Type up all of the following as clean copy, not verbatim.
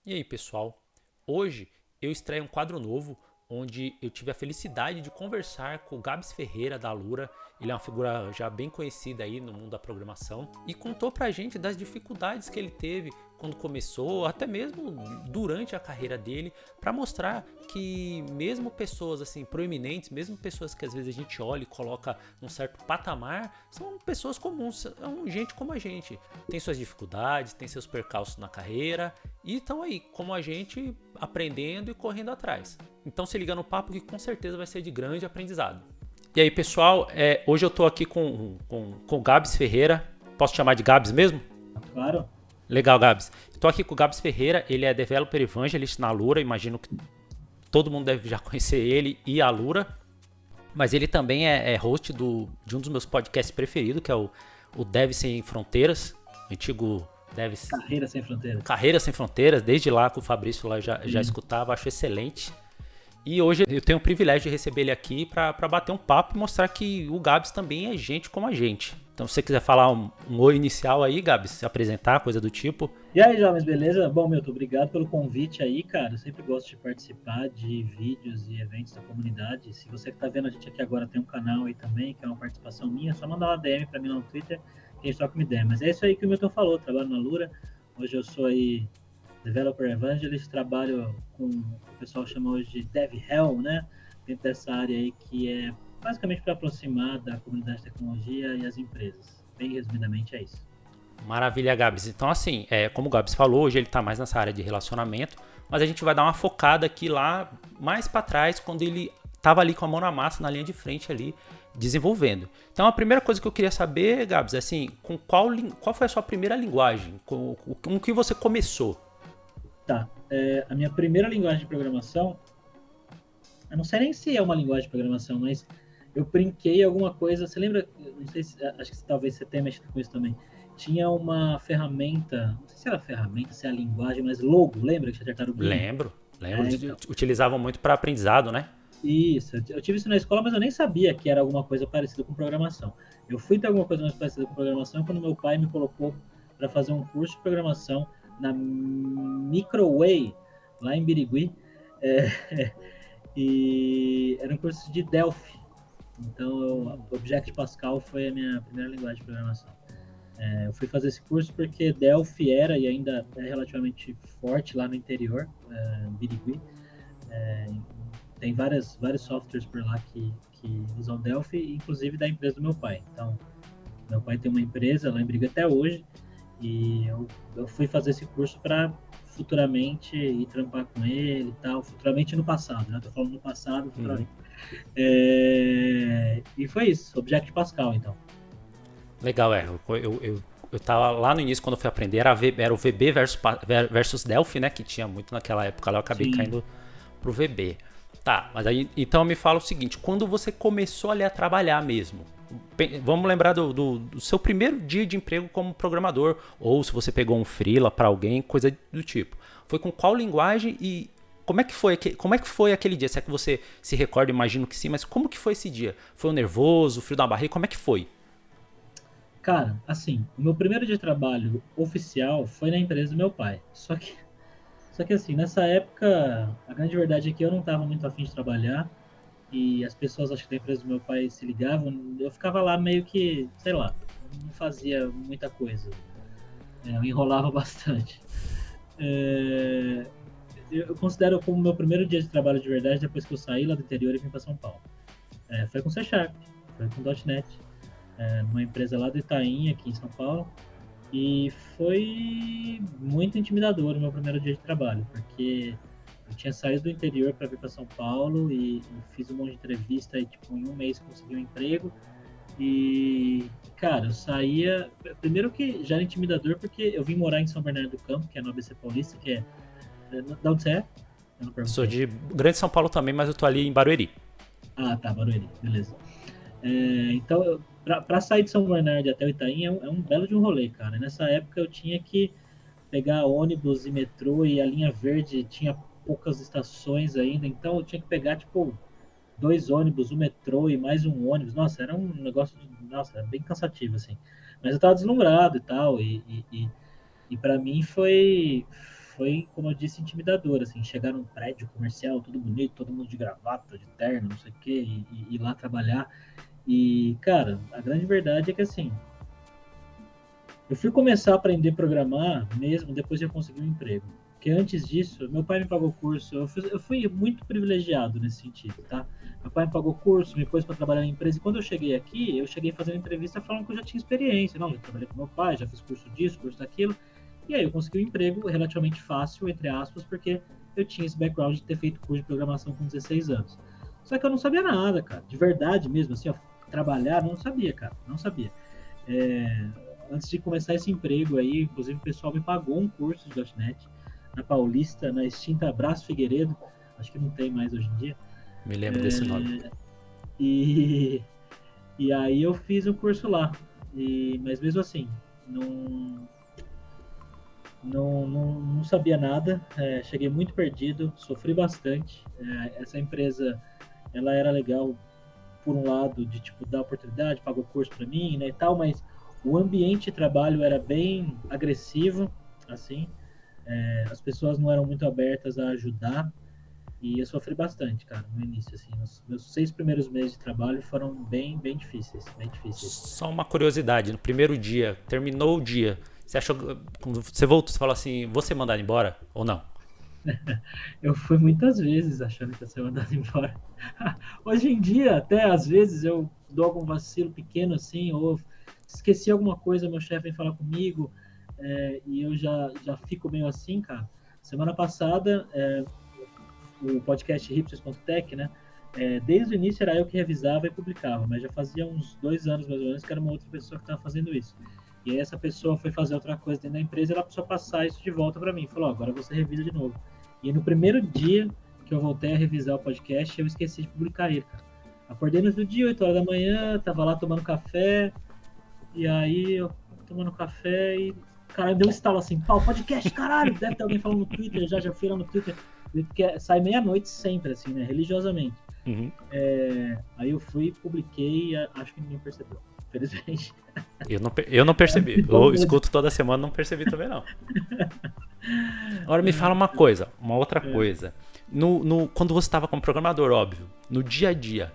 E aí, pessoal? Hoje eu estreio um quadro novo onde eu tive a felicidade de conversar com o Gabs Ferreira da Alura. Ele é uma figura já bem conhecida aí no mundo da programação e contou pra gente das dificuldades que ele teve quando começou, até mesmo durante a carreira dele, para mostrar que mesmo pessoas assim proeminentes, mesmo pessoas que às vezes a gente olha e coloca num certo patamar, são pessoas comuns, são gente como a gente. Tem suas dificuldades, tem seus percalços na carreira e estão aí, como a gente, aprendendo e correndo atrás. Então se liga no papo que com certeza vai ser de grande aprendizado. E aí, pessoal, hoje eu tô aqui com o Gabs Ferreira. Posso chamar de Gabs mesmo? Claro. Legal, Gabs. Estou aqui com o Gabs Ferreira, ele é Developer Evangelist na Alura, imagino que todo mundo deve já conhecer ele e a Alura, mas ele também é host de um dos meus podcasts preferidos, que é o Dev Sem Fronteiras, antigo Dev Carreira Sem Fronteiras. Carreira Sem Fronteiras, desde lá com o Fabrício lá já escutava, acho excelente. E hoje eu tenho o privilégio de receber ele aqui para bater um papo e mostrar que o Gabs também é gente como a gente. Então, se você quiser falar um oi inicial aí, Gabs, se apresentar, coisa do tipo. E aí, jovens, beleza? Bom, Milton, obrigado pelo convite aí, cara. Eu sempre gosto de participar de vídeos e eventos da comunidade. Se você que tá vendo a gente aqui agora tem um canal aí também, que é uma participação minha, é só mandar uma DM para mim lá no Twitter, que a gente troca uma ideia. Mas é isso aí que o Milton falou, trabalho na Lura. Hoje eu sou aí Developer Evangelist, trabalho com o pessoal chama hoje de DevHel, né? Dentro dessa área aí que é basicamente para aproximar da comunidade de tecnologia e as empresas. Bem resumidamente é isso. Maravilha, Gabs. Então, assim, como o Gabs falou, hoje ele está mais nessa área de relacionamento, mas a gente vai dar uma focada aqui lá mais para trás, quando ele estava ali com a mão na massa, na linha de frente ali, desenvolvendo. Então, a primeira coisa que eu queria saber, Gabs, é assim, com qual foi a sua primeira linguagem? Com que você começou? Tá. A minha primeira linguagem de programação, eu não sei nem se é uma linguagem de programação, mas eu brinquei alguma coisa. Você lembra? Não sei se, acho que talvez você tenha mexido com isso também. Tinha uma ferramenta, não sei se era ferramenta, se é a linguagem, mas Logo, lembra que tinha tartaruguinha? Lembro. Então, Utilizavam muito para aprendizado, né? isso, eu tive isso na escola, mas eu nem sabia que era alguma coisa parecida com programação. Eu fui ter alguma coisa mais parecida com programação quando meu pai me colocou para fazer um curso de programação na Microway, lá em Birigui, e era um curso de Delphi. Então, Object Pascal foi a minha primeira linguagem de programação. Eu fui fazer esse curso porque Delphi era e ainda é relativamente forte lá no interior, Birigui. Tem vários softwares por lá que usam Delphi, inclusive da empresa do meu pai. Então, meu pai tem uma empresa lá em Birigui até hoje, e eu fui fazer esse curso para futuramente ir trampar com ele e tal. Futuramente no passado, né? Tô falando no passado, futuramente. E foi isso, Object Pascal, então. Legal, eu tava lá no início, quando eu fui aprender, era o VB versus Delphi, né? Que tinha muito naquela época lá, eu acabei Sim. caindo pro VB. Tá, mas aí, então me fala o seguinte, quando você começou ali a trabalhar mesmo, vamos lembrar do seu primeiro dia de emprego como programador, ou se você pegou um freela para alguém, coisa do tipo. Foi com qual linguagem e como é que foi aquele dia? Se é que você se recorda, imagino que sim, mas como que foi esse dia? Foi um nervoso, frio da barriga, como é que foi? Cara, assim, o meu primeiro dia de trabalho oficial foi na empresa do meu pai. Só que assim, nessa época, a grande verdade é que eu não estava muito afim de trabalhar e as pessoas, acho que da empresa do meu pai se ligavam, eu ficava lá meio que, sei lá, não fazia muita coisa. Eu enrolava bastante. É, eu considero como meu primeiro dia de trabalho de verdade depois que eu saí lá do interior e vim para São Paulo. Foi com C Sharp, foi com .NET, numa empresa lá do Itaim, aqui em São Paulo. E foi muito intimidador o meu primeiro dia de trabalho, porque eu tinha saído do interior para vir para São Paulo e fiz um monte de entrevista e, tipo, em um mês consegui um emprego. E, cara, eu saía. Primeiro que já era intimidador, porque eu vim morar em São Bernardo do Campo, que é no ABC Paulista, que é. Da onde você é? Eu não Sou perguntei. de Grande São Paulo também, mas eu tô ali em Barueri. Ah, tá, Barueri, beleza. Então, para sair de São Bernardo até o Itaim é um belo de um rolê, cara. Nessa época eu tinha que pegar ônibus e metrô e a linha verde tinha poucas estações ainda, então eu tinha que pegar, tipo, dois ônibus, um metrô e mais um ônibus. Nossa, era um negócio nossa, era bem cansativo, assim. Mas eu tava deslumbrado e tal, e para mim foi, como eu disse, intimidador, assim, chegar num prédio comercial, tudo bonito, todo mundo de gravata, de terno, não sei o quê, e ir lá trabalhar. E, cara, a grande verdade é que, assim, eu fui começar a aprender a programar mesmo depois de eu conseguir um emprego. Porque antes disso, meu pai me pagou curso, eu fui muito privilegiado nesse sentido, tá? Meu pai me pagou curso, me pôs para trabalhar na empresa, e quando eu cheguei aqui, eu cheguei fazendo entrevista falando que eu já tinha experiência, não, já trabalhei com meu pai, já fiz curso disso, curso daquilo, e aí eu consegui um emprego relativamente fácil, entre aspas, porque eu tinha esse background de ter feito curso de programação com 16 anos. Só que eu não sabia nada, cara, de verdade mesmo, assim, ó, trabalhar, não sabia, cara, não sabia. É, antes de começar esse emprego aí, inclusive o pessoal me pagou um curso de .NET na Paulista, na extinta Brás Figueiredo, acho que não tem mais hoje em dia. Me lembro desse nome. E, e aí eu fiz o curso lá. Mas mesmo assim, não sabia nada, cheguei muito perdido, sofri bastante. Essa empresa, ela era legal por um lado de tipo dar oportunidade, pagou curso para mim, né, e tal, mas o ambiente de trabalho era bem agressivo, assim, as pessoas não eram muito abertas a ajudar e eu sofri bastante, cara, no início, assim, os meus 6 primeiros meses de trabalho foram bem, bem difíceis, bem difíceis. Só uma curiosidade, no primeiro dia, terminou o dia, você achou, quando você voltou, você falou assim, vou ser mandado embora ou não? Eu fui muitas vezes achando que ia ser mandado embora. Hoje em dia, até às vezes eu dou algum vacilo pequeno assim, ou esqueci alguma coisa, meu chefe vem falar comigo, e eu já fico meio assim, cara. Semana passada, o podcast hipsters.tech, né? Desde o início era eu que revisava e publicava, mas já fazia uns 2 anos mais ou menos que era uma outra pessoa que estava fazendo isso. E aí essa pessoa foi fazer outra coisa dentro da empresa e ela precisou passar isso de volta para mim. Falou, agora você revisa de novo. E no primeiro dia que eu voltei a revisar o podcast, eu esqueci de publicar ele, cara. Acordei no outro dia, 8 horas da manhã, tava lá tomando café, e aí eu tomando café e, cara, deu um estalo assim, pau, podcast, caralho, deve ter alguém falando no Twitter, já fui lá no Twitter, porque sai meia-noite sempre, assim, né, religiosamente. Uhum. Aí eu fui, publiquei, acho que ninguém percebeu, infelizmente. Eu não percebi, eu escuto toda semana, não percebi também não. Agora me fala uma coisa, uma outra coisa. Quando você estava como programador, óbvio, no dia a dia,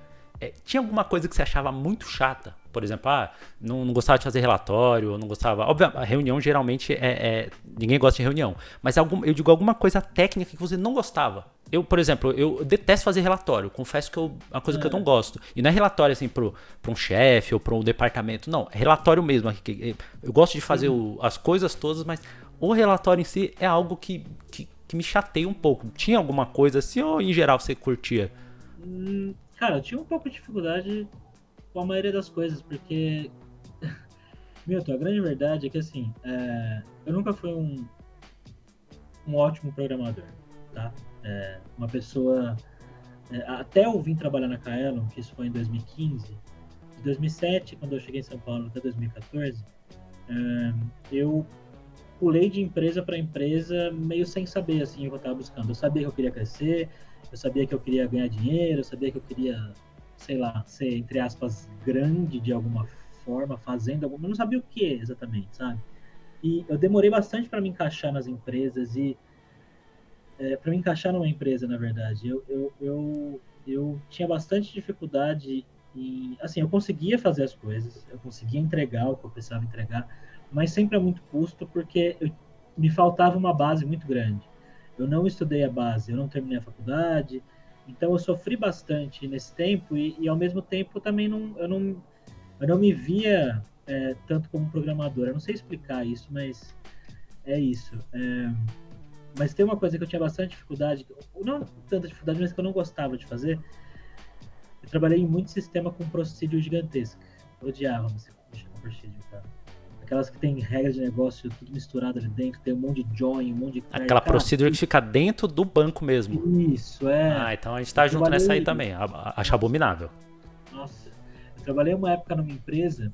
tinha alguma coisa que você achava muito chata? Por exemplo, não gostava de fazer relatório, não gostava... Óbvio, a reunião geralmente ninguém gosta de reunião. Mas eu digo alguma coisa técnica que você não gostava. Eu, por exemplo, eu detesto fazer relatório. Confesso que é uma coisa que eu não gosto. E não é relatório assim pra um chefe ou pra um departamento. Não, é relatório mesmo. Eu gosto de fazer as coisas todas, mas o relatório em si é algo que me chateia um pouco. Tinha alguma coisa assim ou em geral você curtia? Cara, eu tinha um pouco de dificuldade com a maioria das coisas, porque, Milton, a grande verdade é que, assim, eu nunca fui um ótimo programador, tá? Uma pessoa... até eu vim trabalhar na Kaelon, que isso foi em 2015, de 2007, quando eu cheguei em São Paulo, até 2014, eu pulei de empresa para empresa meio sem saber, assim, o que eu estava buscando. Eu sabia que eu queria crescer, eu sabia que eu queria ganhar dinheiro, eu sabia que eu queria, sei lá, ser, entre aspas, grande de alguma forma, fazendo alguma... Eu não sabia o que exatamente, sabe? E eu demorei bastante para me encaixar nas empresas e... para me encaixar numa empresa, na verdade. Eu tinha bastante dificuldade em... Assim, eu conseguia fazer as coisas, eu conseguia entregar o que eu precisava entregar, mas sempre a muito custo, porque me faltava uma base muito grande. Eu não estudei a base, eu não terminei a faculdade, então eu sofri bastante nesse tempo e ao mesmo tempo também eu não me via tanto como programador. Eu não sei explicar isso, mas é isso. Mas tem uma coisa que eu tinha bastante dificuldade, não tanta dificuldade, mas que eu não gostava de fazer. Eu trabalhei em muito sistema com procedure gigantesca. Eu odiava mexer com procedure, cara. Aquelas que tem regras de negócio tudo misturado ali dentro, tem um monte de join, um monte de... Aquela procedure que fica dentro do banco mesmo. Isso, então a gente tá junto nessa aí também. Acho abominável. Nossa, eu trabalhei uma época numa empresa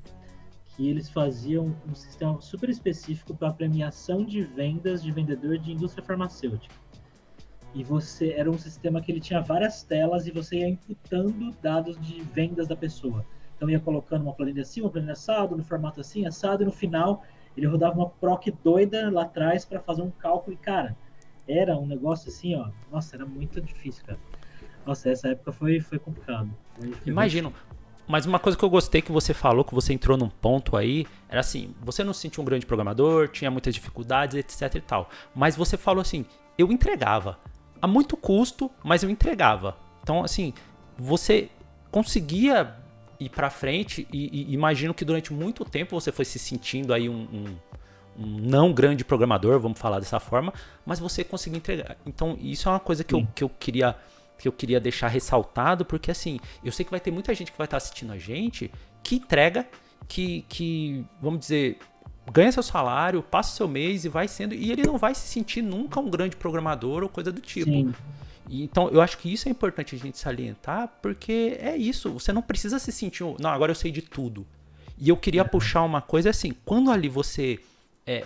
que eles faziam um sistema super específico para premiação de vendas de vendedor de indústria farmacêutica. E era um sistema que ele tinha várias telas e você ia imputando dados de vendas da pessoa. Então ia colocando uma planilha assim, uma planilha assado, no formato assim, assado, e no final ele rodava uma proc doida lá atrás para fazer um cálculo. E, cara, era um negócio assim, ó, nossa, era muito difícil, cara. Nossa, essa época foi complicado. Foi bem Imagino. difícil. Mas uma coisa que eu gostei que você falou, que você entrou num ponto aí, era assim, você não se sentia um grande programador, tinha muitas dificuldades, etc e tal. Mas você falou assim, eu entregava. A muito custo, mas eu entregava. Então, assim, você conseguia ir pra frente e imagino que durante muito tempo você foi se sentindo aí um não grande programador, vamos falar dessa forma, mas você conseguiu entregar. Então, isso é uma coisa Sim, que eu queria deixar ressaltado, porque assim, eu sei que vai ter muita gente que vai estar assistindo a gente que entrega, vamos dizer, ganha seu salário, passa o seu mês e vai sendo, e ele não vai se sentir nunca um grande programador ou coisa do tipo. sim, E, então, eu acho que isso é importante a gente salientar, porque é isso, você não precisa se sentir, não, agora eu sei de tudo. E eu queria puxar uma coisa assim, quando ali você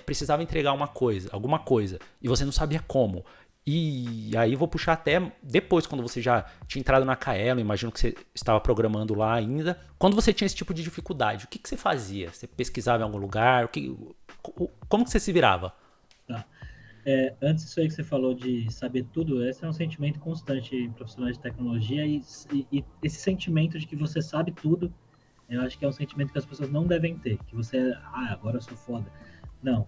precisava entregar uma coisa, alguma coisa, e você não sabia como. E aí eu vou puxar até depois, quando você já tinha entrado na Kaelo, imagino que você estava programando lá ainda. Quando você tinha esse tipo de dificuldade, o que você fazia? Você pesquisava em algum lugar? Como que você se virava? tá. Antes disso aí que você falou de saber tudo, esse é um sentimento constante em profissionais de tecnologia e esse sentimento de que você sabe tudo, eu acho que é um sentimento que as pessoas não devem ter, que você, agora eu sou foda. Não,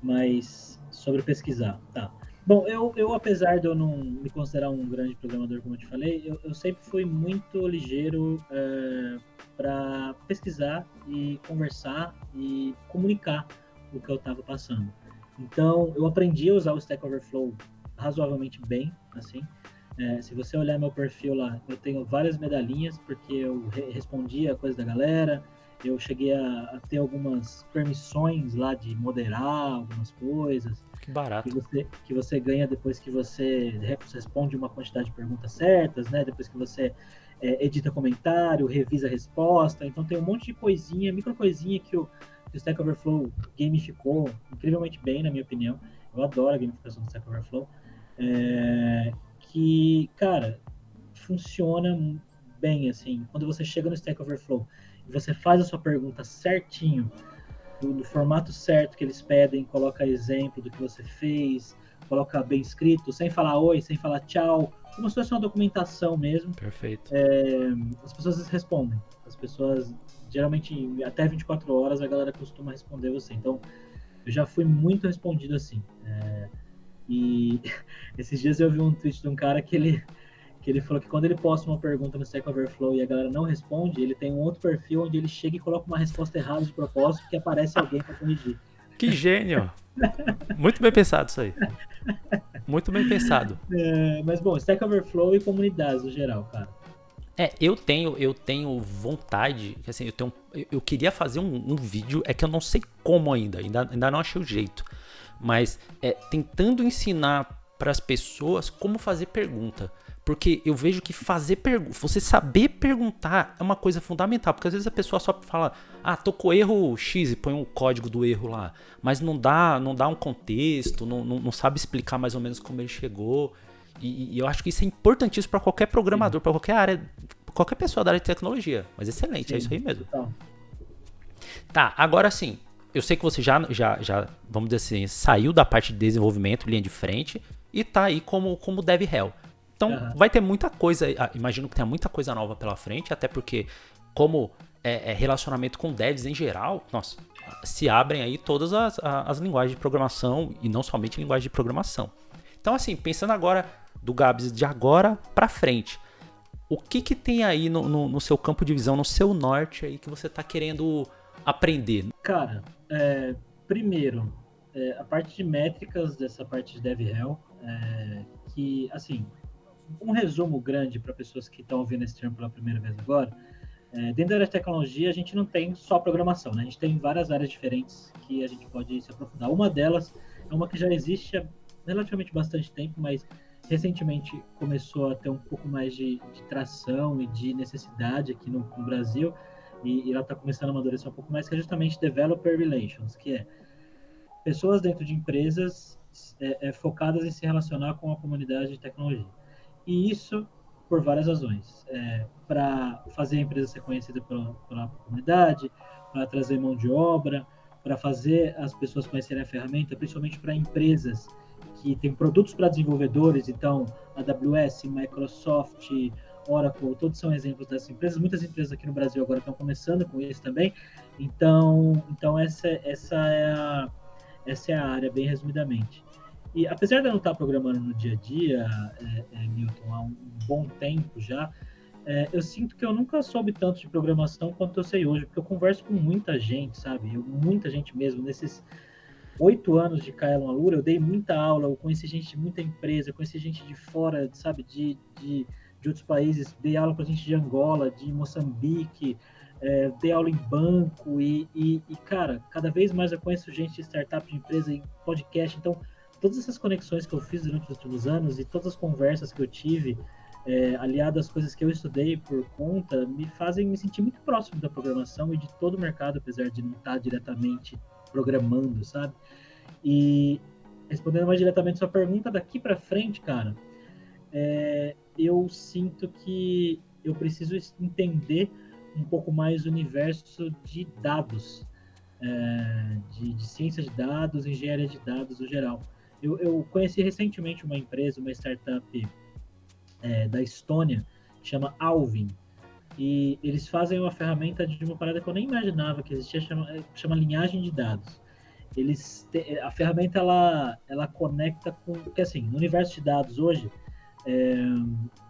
mas sobre pesquisar, tá. Bom, eu apesar de eu não me considerar um grande programador, como eu te falei, eu sempre fui muito ligeiro para pesquisar e conversar e comunicar o que eu estava passando. Então, eu aprendi a usar o Stack Overflow razoavelmente bem, assim. Se você olhar meu perfil lá, eu tenho várias medalhinhas, porque eu respondia a coisa da galera, eu cheguei a ter algumas permissões lá de moderar algumas coisas, Que barato. que você ganha depois que você responde uma quantidade de perguntas certas, né? Depois que você edita comentário, revisa a resposta. Então tem um monte de coisinha, micro coisinha que o Stack Overflow gamificou incrivelmente bem, na minha opinião. Eu adoro a gamificação do Stack Overflow. Que, cara, funciona bem, assim. Quando você chega no Stack Overflow e você faz a sua pergunta certinho, do formato certo que eles pedem, coloca exemplo do que você fez, coloca bem escrito, sem falar oi, sem falar tchau, como se fosse uma documentação mesmo, Perfeito. as pessoas respondem. As pessoas, geralmente, até 24 horas, a galera costuma responder você. Então, eu já fui muito respondido assim. E esses dias eu vi um tweet de um cara que ele falou que quando ele posta uma pergunta no Stack Overflow e a galera não responde, ele tem um outro perfil onde ele chega e coloca uma resposta errada de propósito que aparece alguém para corrigir. Que gênio! Muito bem pensado isso aí. Muito bem pensado. Mas bom, Stack Overflow e comunidades no geral, cara. Eu tenho vontade, assim, eu queria fazer um vídeo, é que eu não sei como ainda não achei o jeito, mas tentando ensinar para as pessoas como fazer pergunta, porque eu vejo que você saber perguntar é uma coisa fundamental, porque às vezes a pessoa só fala, tô com erro X e põe o código do erro lá, mas não dá um contexto, não sabe explicar mais ou menos como ele chegou. E eu acho que isso é importantíssimo para qualquer Sim, programador, para qualquer área, qualquer pessoa da área de tecnologia. Mas excelente, é isso sim. aí mesmo. Então, Tá, agora sim, eu sei que você já, vamos dizer assim, saiu da parte de desenvolvimento, linha de frente, e tá aí como dev hell. Então vai ter muita coisa, imagino que tenha muita coisa nova pela frente, até porque como relacionamento com devs em geral, nossa, se abrem aí todas as linguagens de programação, e não somente linguagem de programação. Então assim, pensando agora do Gabs de agora para frente, o que tem aí no seu campo de visão, no seu norte aí que você tá querendo aprender? cara, primeiro, a parte de métricas dessa parte de DevRel, que, assim, um resumo grande para pessoas que estão ouvindo esse termo pela primeira vez agora, dentro da área de tecnologia, a gente não tem só programação, né? A gente tem várias áreas diferentes que a gente pode se aprofundar. Uma delas é uma que já existe há relativamente bastante tempo, mas recentemente começou a ter um pouco mais de tração e de necessidade aqui no Brasil, e ela está começando a amadurecer um pouco mais, que é justamente Developer Relations, que é pessoas dentro de empresas focadas em se relacionar com a comunidade de tecnologia. E isso por várias razões. Para fazer a empresa ser conhecida pela comunidade, para trazer mão de obra, para fazer as pessoas conhecerem a ferramenta, principalmente para empresas que tem produtos para desenvolvedores, então AWS, Microsoft, Oracle, todos são exemplos dessas empresas. Muitas empresas aqui no Brasil agora estão começando com isso também. Então essa é a área, bem resumidamente. E apesar de eu não estar programando no dia a dia, Milton, há um bom tempo já, eu sinto que eu nunca soube tanto de programação quanto eu sei hoje, porque eu converso com muita gente, sabe? Muita gente mesmo. Nesses 8 anos de Kaelon Alura, eu dei muita aula, eu conheci gente de muita empresa, eu conheci gente de fora, sabe, de outros países, dei aula para gente de Angola, de Moçambique, dei aula em banco cara, cada vez mais eu conheço gente de startup, de empresa, em podcast, então todas essas conexões que eu fiz durante os últimos anos e todas as conversas que eu tive, aliado às coisas que eu estudei por conta, me fazem me sentir muito próximo da programação e de todo o mercado, apesar de não estar diretamente programando, sabe? E respondendo mais diretamente a sua pergunta, daqui para frente, cara, eu sinto que eu preciso entender um pouco mais o universo de dados, de ciência de dados, engenharia de dados no geral. Eu conheci recentemente uma empresa, uma startup da Estônia, que chama Alvin, e eles fazem uma ferramenta de uma parada que eu nem imaginava que existia, chama linhagem de dados. A ferramenta ela conecta com, porque assim, no universo de dados hoje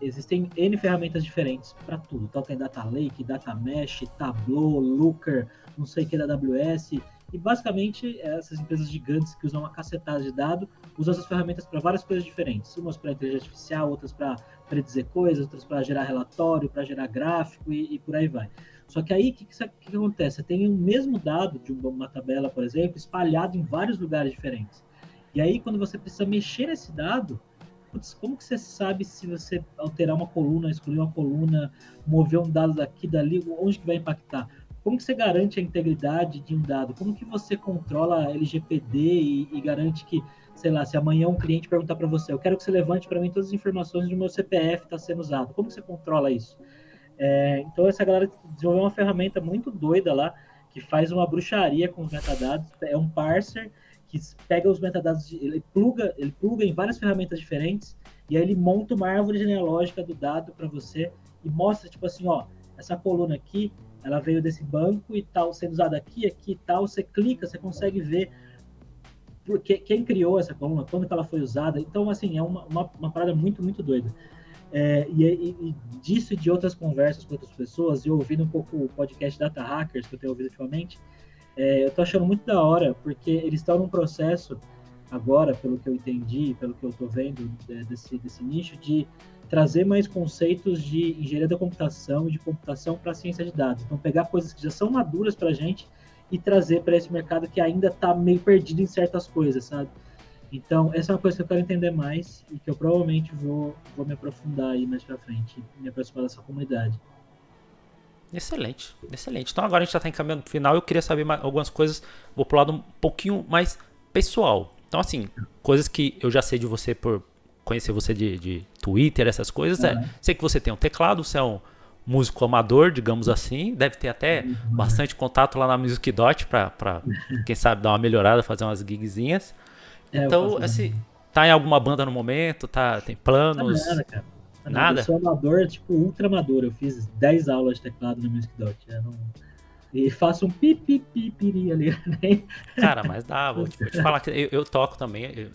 existem N ferramentas diferentes para tudo. Então tem Data Lake, Data Mesh, Tableau, Looker, não sei o que da AWS. E basicamente essas empresas gigantes que usam uma cacetada de dados usam essas ferramentas para várias coisas diferentes. Umas para inteligência artificial, outras para predizer coisas, outras para gerar relatório, para gerar gráfico e por aí vai. Só que aí, o que acontece? Você tem o mesmo dado de uma tabela, por exemplo, espalhado em vários lugares diferentes. E aí, quando você precisa mexer nesse dado, como que você sabe se você alterar uma coluna, excluir uma coluna, mover um dado daqui, dali, onde que vai impactar? Como que você garante a integridade de um dado? Como que você controla a LGPD e garante que, sei lá, se amanhã um cliente perguntar para você, eu quero que você levante para mim todas as informações do meu CPF está sendo usado. Como que você controla isso? Então essa galera desenvolveu uma ferramenta muito doida lá, que faz uma bruxaria com os metadados, é um parser que pega os metadados, ele pluga em várias ferramentas diferentes, e aí ele monta uma árvore genealógica do dado para você, e mostra, tipo assim, ó, essa coluna aqui, ela veio desse banco e tal, sendo usada aqui e tal, você clica, você consegue ver quem criou essa coluna, quando que ela foi usada, então assim, é uma parada muito, muito doida. E disso e de outras conversas com outras pessoas, e ouvindo um pouco o podcast Data Hackers, que eu tenho ouvido ultimamente, eu tô achando muito da hora, porque eles estão num processo, agora, pelo que eu entendi, pelo que eu tô vendo desse nicho, de trazer mais conceitos de engenharia da computação e de computação para a ciência de dados. Então, pegar coisas que já são maduras para a gente e trazer para esse mercado que ainda está meio perdido em certas coisas, sabe? Então, essa é uma coisa que eu quero entender mais e que eu provavelmente vou me aprofundar aí mais pra frente, me aproximar dessa comunidade. Excelente, excelente. Então agora a gente já está encaminhando para o final. Eu queria saber algumas coisas, vou pro lado um pouquinho mais pessoal. Então assim, coisas que eu já sei de você por conhecer você de Twitter, essas coisas. Sei que você tem um teclado, você é um músico amador, digamos assim. Deve ter até bastante contato lá na Music Dot para quem sabe dar uma melhorada, fazer umas gigzinhas. Então, assim, tá em alguma banda no momento? Tem planos? Nada, cara. Nada? Eu sou amador, tipo, ultra amador. Eu fiz 10 aulas de teclado na Music Dot. E faço um pipiri ali. Né? Cara, mas dá, vou te falar que eu toco também.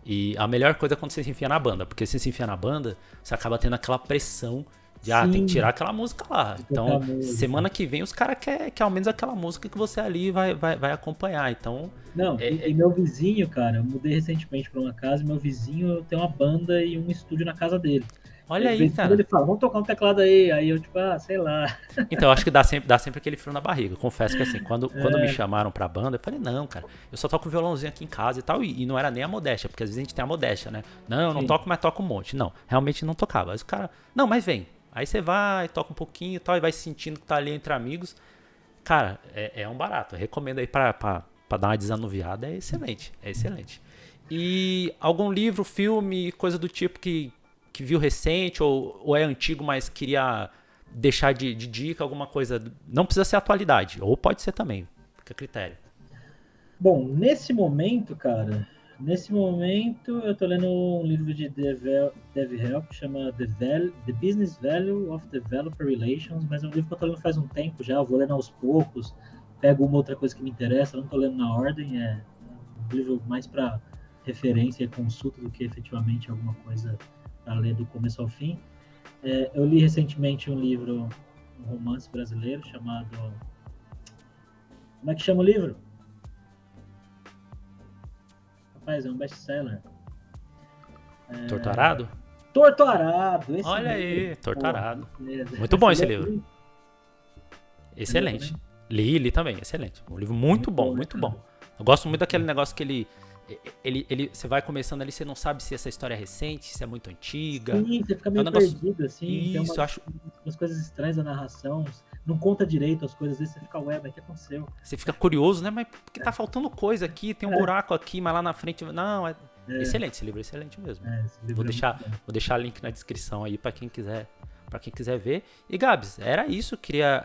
E a melhor coisa é quando você se enfia na banda. Porque se enfia na banda, você acaba tendo aquela pressão de tem que tirar aquela música lá. Então, semana que vem os caras querem que ao menos aquela música que você ali vai acompanhar. Então. Não, e meu vizinho, cara, eu mudei recentemente pra uma casa e meu vizinho tem uma banda e um estúdio na casa dele. Olha aí, cara. Ele fala, vamos tocar um teclado aí. Aí eu, tipo, sei lá. Então, eu acho que dá sempre aquele frio na barriga. Confesso que assim, quando me chamaram pra banda, eu falei, não, cara, eu só toco violãozinho aqui em casa e tal. E não era nem a modéstia, porque às vezes a gente tem a modéstia, né? Não, eu não toco, mas toco um monte. Não, realmente não tocava. Aí os caras, não, mas vem. Aí você vai, toca um pouquinho e tal, e vai sentindo que tá ali entre amigos. Cara, é um barato. Eu recomendo aí pra dar uma desanuviada, é excelente. É excelente. E algum livro, filme, coisa do tipo que viu recente ou é antigo, mas queria deixar de dica, alguma coisa. Não precisa ser atualidade, ou pode ser também. Fica a critério. Bom, nesse momento, cara, Nesse momento, eu estou lendo um livro de DevHelp, chama The Business Value of Developer Relations, mas é um livro que eu estou lendo faz um tempo já, eu vou lendo aos poucos, pego uma outra coisa que me interessa, não estou lendo na ordem, é um livro mais para referência e consulta do que efetivamente alguma coisa para ler do começo ao fim. Eu li recentemente um livro, um romance brasileiro chamado... Como é que chama o livro? Rapaz, é um best-seller. Torturado? Torturado, esse Olha mesmo. aí, Torturado. Porra, Muito bom esse leu? livro. Excelente. Né? Li também, excelente. Um livro muito bom, muito bom. Eu gosto muito daquele negócio que ele você vai começando ali, você não sabe se essa história é recente, se é muito antiga. Sim, você fica meio perdido, assim. Isso, tem umas coisas estranhas da narração, não conta direito as coisas, às vezes você fica, ué, mas o que aconteceu? Você fica curioso, né? Mas porque tá faltando coisa aqui, tem um buraco aqui, mas lá na frente... Não, excelente esse livro, excelente mesmo. Vou deixar link na descrição aí pra quem quiser ver. E Gabs, era isso, queria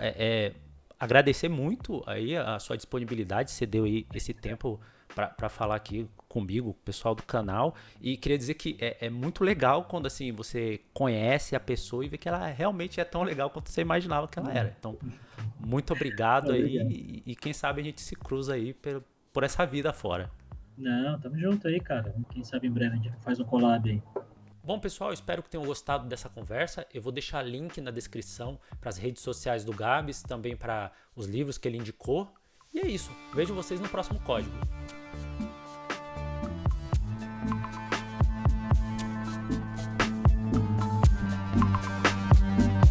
agradecer muito aí a sua disponibilidade, você deu aí esse tempo para falar aqui comigo, o pessoal do canal, e queria dizer que é muito legal quando assim você conhece a pessoa e vê que ela realmente é tão legal quanto você imaginava que ela era. Então, muito obrigado aí e quem sabe a gente se cruza aí por essa vida fora. Não, tamo junto aí, cara. Quem sabe em breve a gente faz um collab aí. Bom, pessoal, espero que tenham gostado dessa conversa. Eu vou deixar link na descrição para as redes sociais do Gabs, também para os livros que ele indicou. E é isso. Vejo vocês no próximo código.